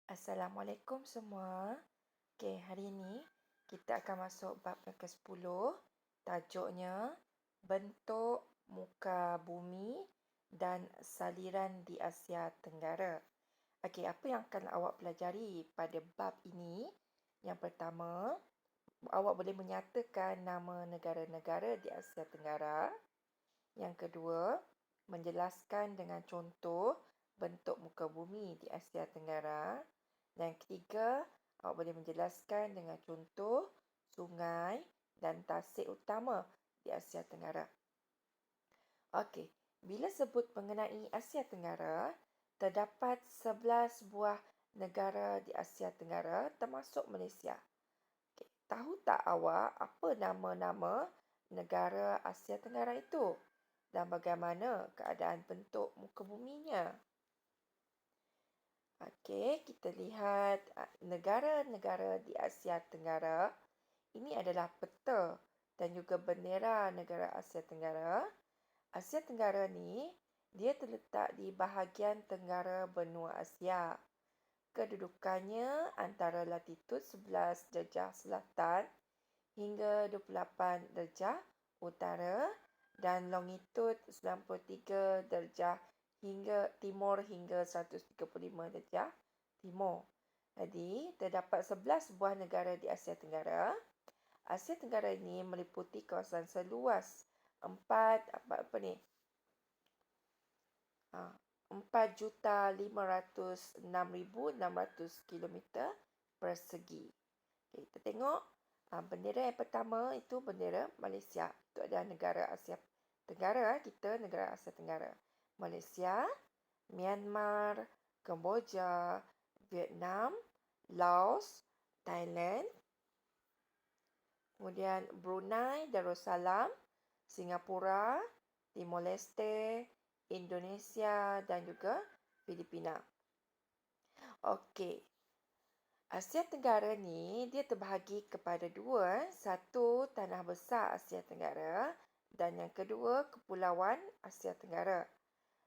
Assalamualaikum semua. Okey, hari ini kita akan masuk bab yang ke-10. Tajuknya bentuk muka bumi dan saliran di Asia Tenggara. Okey, apa yang akan awak pelajari pada bab ini? Yang pertama, awak boleh menyatakan nama negara-negara di Asia Tenggara. Yang kedua, menjelaskan dengan contoh bentuk muka bumi di Asia Tenggara. Dan yang ketiga, awak boleh menjelaskan dengan contoh sungai dan tasik utama di Asia Tenggara. Okey, bila sebut mengenai Asia Tenggara, terdapat 11 buah negara di Asia Tenggara termasuk Malaysia. Okay. Tahu tak awak apa nama-nama negara Asia Tenggara itu? Dan bagaimana keadaan bentuk muka buminya? Okey, kita lihat negara-negara di Asia Tenggara. Ini adalah peta dan juga bendera negara Asia Tenggara. Asia Tenggara ni, dia terletak di bahagian tenggara benua Asia. Kedudukannya antara latitud 11 darjah selatan hingga 28 darjah utara dan longitud 93 darjah hingga timur hingga 135 darjah timur. Jadi, terdapat 11 buah negara di Asia Tenggara. Asia Tenggara ini meliputi kawasan seluas 4,506,600 kilometer persegi. Okay, kita tengok bendera yang pertama itu bendera Malaysia. Itu adalah negara Asia Tenggara. Kita negara Asia Tenggara. Malaysia, Myanmar, Kemboja, Vietnam, Laos, Thailand, kemudian Brunei Darussalam, Singapura, Timor Leste, Indonesia dan juga Filipina. Okey. Asia Tenggara ni dia terbahagi kepada dua. Satu, tanah besar Asia Tenggara dan yang kedua, kepulauan Asia Tenggara.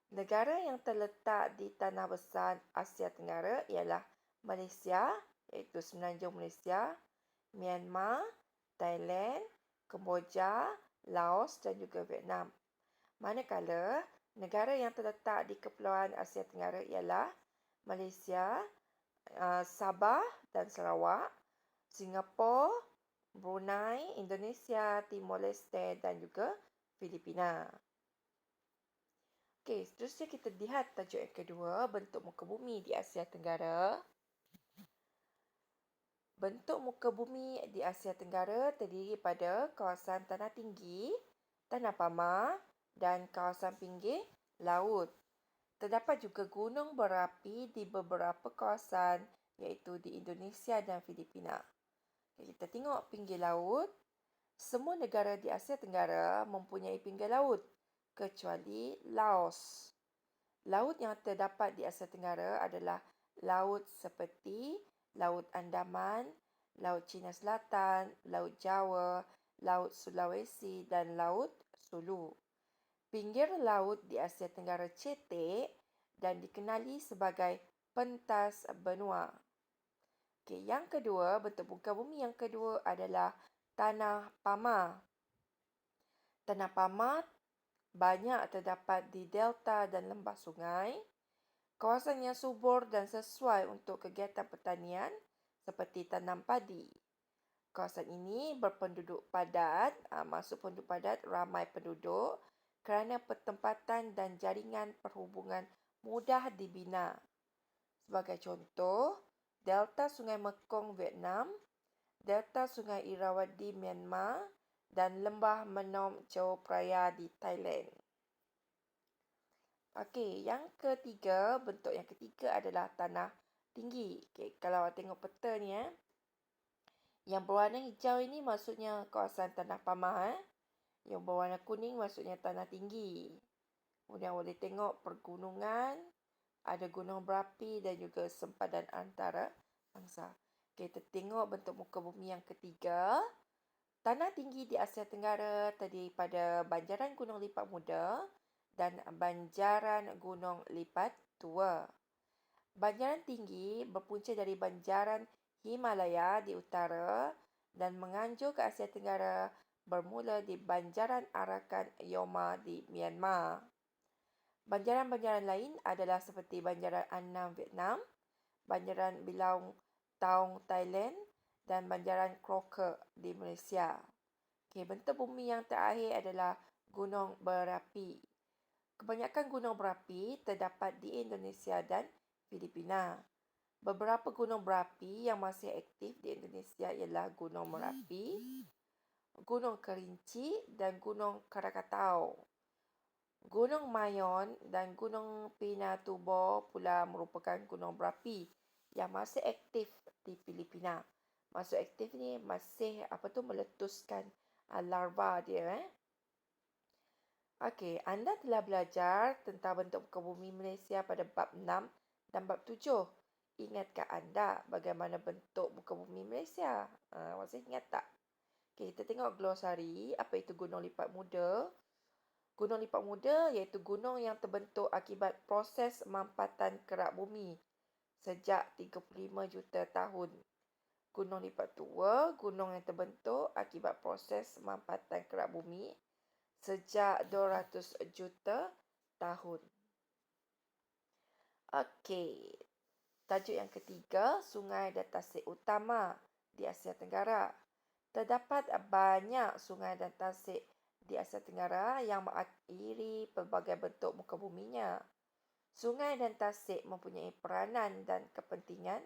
Negara yang terletak di tanah besar Asia Tenggara ialah Malaysia, iaitu Semenanjung Malaysia, Myanmar, Thailand, Kemboja, Laos dan juga Vietnam. Manakala negara yang terletak di kepulauan Asia Tenggara ialah Malaysia, Sabah dan Sarawak, Singapura, Brunei, Indonesia, Timor Leste dan juga Filipina. Okey, seterusnya kita lihat tajuk yang kedua, bentuk muka bumi di Asia Tenggara. Bentuk muka bumi di Asia Tenggara terdiri pada kawasan tanah tinggi, tanah pamah dan kawasan pinggir laut. Terdapat juga gunung berapi di beberapa kawasan iaitu di Indonesia dan Filipina. Kita tengok pinggir laut. Semua negara di Asia Tenggara mempunyai pinggir laut kecuali Laos. Laut yang terdapat di Asia Tenggara adalah laut seperti Laut Andaman, Laut Cina Selatan, Laut Jawa, Laut Sulawesi dan Laut Sulu. Pinggir laut di Asia Tenggara cetek dan dikenali sebagai pentas benua. Okey, yang kedua, bentuk muka bumi yang kedua adalah tanah pamah. Tanah pamah banyak terdapat di delta dan lembah sungai. Kawasan yang subur dan sesuai untuk kegiatan pertanian seperti tanam padi. Kawasan ini berpenduduk padat, masuk penduduk padat, ramai penduduk kerana pertempatan dan jaringan perhubungan mudah dibina. Sebagai contoh, Delta Sungai Mekong Vietnam, Delta Sungai Irrawaddy Myanmar dan Lembah Menom Chao Phraya di Thailand. Okey, yang ketiga, bentuk yang ketiga adalah tanah tinggi. Okey, kalau awak tengok peta ni yang berwarna hijau ini maksudnya kawasan tanah pamah. Yang berwarna kuning maksudnya tanah tinggi. Kemudian boleh tengok pergunungan, ada gunung berapi dan juga sempadan antara bangsa. Okay, kita tengok bentuk muka bumi yang ketiga. Tanah tinggi di Asia Tenggara terdiri pada banjaran Gunung Lipat Muda dan banjaran Gunung Lipat Tua. Banjaran tinggi berpunca dari banjaran Himalaya di utara dan menganjur ke Asia Tenggara bermula di banjaran Arakan Yoma di Myanmar. Banjaran-banjaran lain adalah seperti banjaran Annam Vietnam, banjaran Bilaung Taung Thailand dan banjaran Crocker di Malaysia. Bentuk bumi yang terakhir adalah gunung berapi. Kebanyakan gunung berapi terdapat di Indonesia dan Filipina. Beberapa gunung berapi yang masih aktif di Indonesia ialah Gunung Merapi, Gunung Kerinci dan Gunung Krakatau. Gunung Mayon dan Gunung Pinatubo pula merupakan gunung berapi yang masih aktif di Filipina. Maksud aktif ni masih meletuskan larva dia. Okey, anda telah belajar tentang bentuk muka bumi Malaysia pada bab 6 dan bab 7. Ingatkah anda bagaimana bentuk muka bumi Malaysia? Masih ingat tak? Okey, kita tengok glosari. Apa itu gunung lipat muda? Gunung lipat muda iaitu gunung yang terbentuk akibat proses mampatan kerak bumi sejak 35 juta tahun. Gunung lipat tua, gunung yang terbentuk akibat proses mampatan kerak bumi sejak 200 juta tahun. Okey, tajuk yang ketiga, sungai dan tasik utama di Asia Tenggara. Terdapat banyak sungai dan tasik di Asia Tenggara yang mengakhiri pelbagai bentuk muka buminya. Sungai dan tasik mempunyai peranan dan kepentingan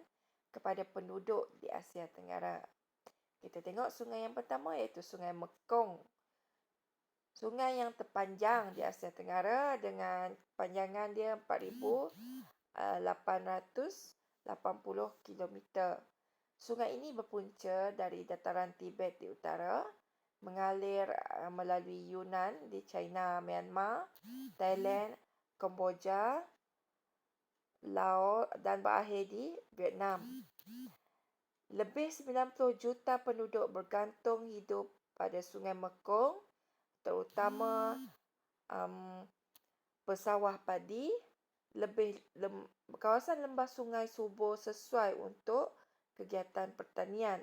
kepada penduduk di Asia Tenggara. Kita tengok sungai yang pertama iaitu Sungai Mekong. Sungai yang terpanjang di Asia Tenggara dengan panjangan dia 4,880 km. Sungai ini berpunca dari dataran Tibet di utara, mengalir melalui Yunnan di China, Myanmar, Thailand, Kemboja, Laos dan berakhir di Vietnam. Lebih 90 juta penduduk bergantung hidup pada Sungai Mekong, terutama pesawah padi. Kawasan lembah sungai subur sesuai untuk kegiatan pertanian.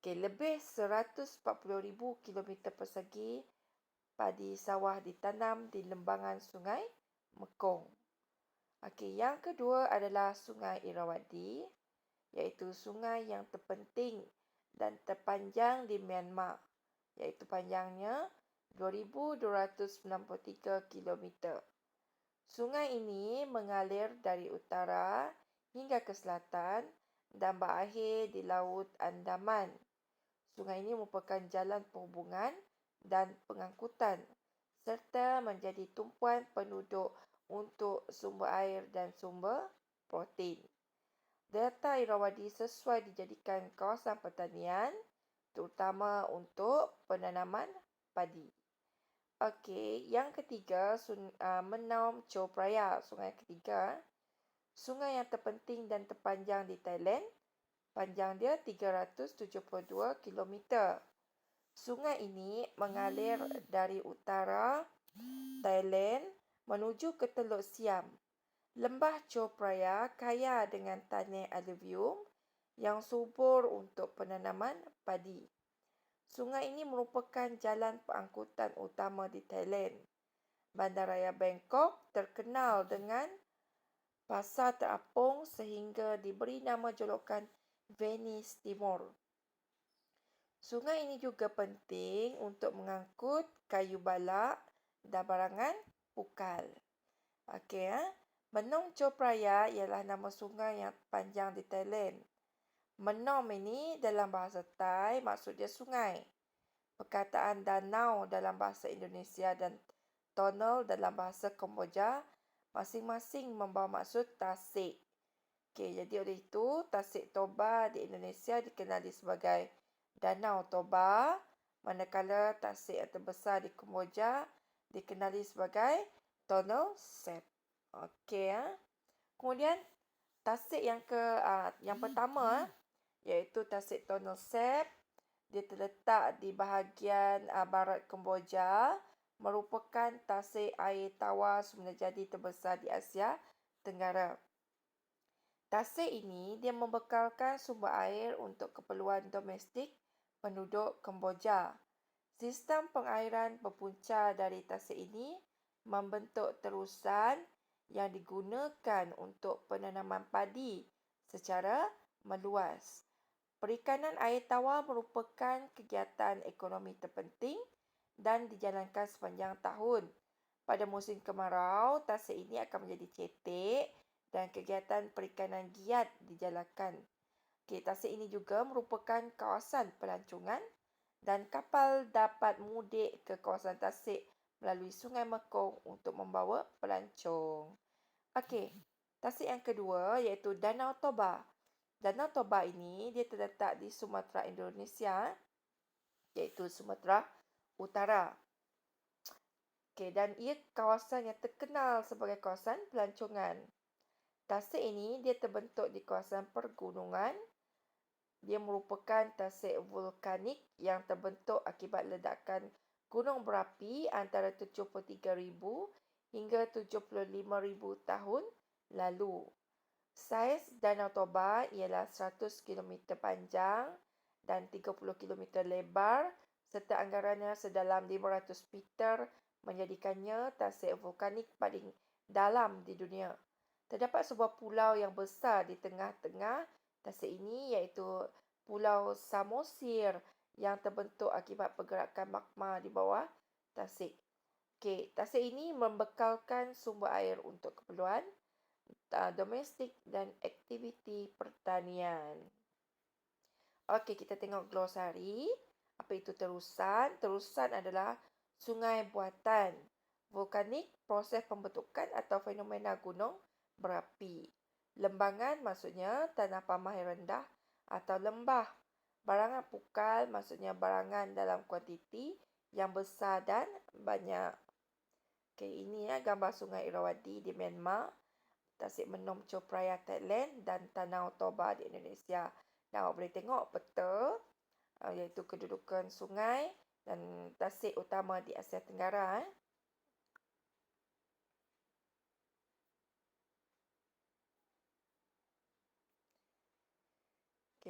Lebih 140,000 kilometer persegi padi sawah ditanam di lembangan Sungai Mekong. Yang kedua adalah Sungai Irrawaddy, iaitu sungai yang terpenting dan terpanjang di Myanmar, iaitu panjangnya 2,293 km. Sungai ini mengalir dari utara hingga ke selatan dan berakhir di Laut Andaman. Sungai ini merupakan jalan perhubungan dan pengangkutan serta menjadi tumpuan penduduk untuk sumber air dan sumber protein. Delta Irrawaddy sesuai dijadikan kawasan pertanian, terutama untuk penanaman padi. Yang ketiga, Menom Chao Phraya, sungai ketiga. Sungai yang terpenting dan terpanjang di Thailand. Panjang dia 372 km. Sungai ini mengalir dari utara Thailand menuju ke Teluk Siam. Lembah Chao Phraya kaya dengan tanah aluvium yang subur untuk penanaman padi. Sungai ini merupakan jalan pengangkutan utama di Thailand. Bandaraya Bangkok terkenal dengan pasar terapung sehingga diberi nama julukan Venice Timur. Sungai ini juga penting untuk mengangkut kayu balak dan barangan pukal. Menom Chao Phraya ialah nama sungai yang panjang di Thailand. Menom ini dalam bahasa Thai maksudnya sungai. Perkataan danau dalam bahasa Indonesia dan tunnel dalam bahasa Kemboja masing-masing membawa maksud tasik. Jadi oleh itu, Tasik Toba di Indonesia dikenali sebagai Danau Toba, manakala tasik yang terbesar di Kemboja dikenali sebagai Tonle Sap. Kemudian tasik yang pertama iaitu Tasik Tonle Sap. Dia terletak di bahagian barat Kemboja, merupakan tasik air tawar semula jadi terbesar di Asia Tenggara. Tasik ini dia membekalkan sumber air untuk keperluan domestik penduduk Kemboja. Sistem pengairan berpunca dari tasik ini membentuk terusan yang digunakan untuk penanaman padi secara meluas. Perikanan air tawar merupakan kegiatan ekonomi terpenting dan dijalankan sepanjang tahun. Pada musim kemarau, tasik ini akan menjadi cetek dan kegiatan perikanan giat dijalankan. Tasik ini juga merupakan kawasan pelancongan dan kapal dapat mudik ke kawasan tasik melalui Sungai Mekong untuk membawa pelancong. Tasik yang kedua iaitu Danau Toba. Danau Toba ini dia terletak di Sumatera Indonesia, iaitu Sumatera Utara. Dan ia kawasan yang terkenal sebagai kawasan pelancongan. Tasik ini dia terbentuk di kawasan pergunungan. Dia merupakan tasik vulkanik yang terbentuk akibat ledakan gunung berapi antara 73,000 hingga 75,000 tahun lalu. Saiz Danau Toba ialah 100 km panjang dan 30 km lebar serta anggarannya sedalam 500 meter menjadikannya tasik vulkanik paling dalam di dunia. Terdapat sebuah pulau yang besar di tengah-tengah tasik ini iaitu Pulau Samosir yang terbentuk akibat pergerakan magma di bawah tasik. Tasik ini membekalkan sumber air untuk keperluan domestik dan aktiviti pertanian. Kita tengok glosari. Apa itu terusan? Terusan adalah sungai buatan. Vulkanik, proses pembentukan atau fenomena gunung berapi. Lembangan maksudnya tanah pamah yang rendah atau lembah. Barangan pukal maksudnya barangan dalam kuantiti yang besar dan banyak. Ini gambar sungai Irrawaddy di Myanmar, Tasik Menom Chopraya Thailand dan Danau Toba di Indonesia. Dan awak boleh tengok peta iaitu kedudukan sungai dan tasik utama di Asia Tenggara.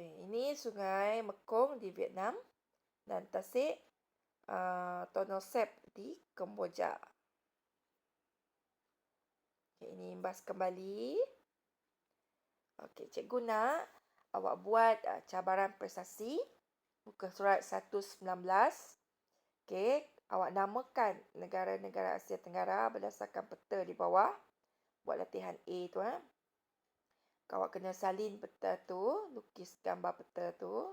Ini sungai Mekong di Vietnam dan tasik Tonle Sap di Kemboja. Ini imbas kembali. Cikgu nak awak buat cabaran prestasi muka surat 119. Awak namakan negara-negara Asia Tenggara berdasarkan peta di bawah. Buat latihan A tu. Awak kena salin peta tu, lukis gambar peta tu.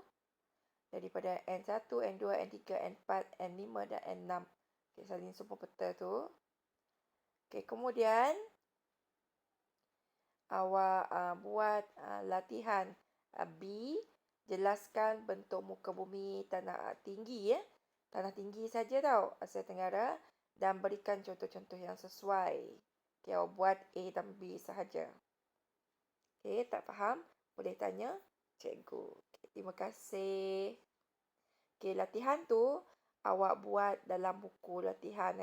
Daripada N1, N2, N3, N4, N5 dan N6. Salin semua peta tu. Kemudian awak buat latihan B. Jelaskan bentuk muka bumi tanah tinggi Tanah tinggi saja tau Asia Tenggara dan berikan contoh-contoh yang sesuai. Awak buat A dan B sahaja. Tak faham? Boleh tanya cikgu. Terima kasih. Latihan tu awak buat dalam buku latihan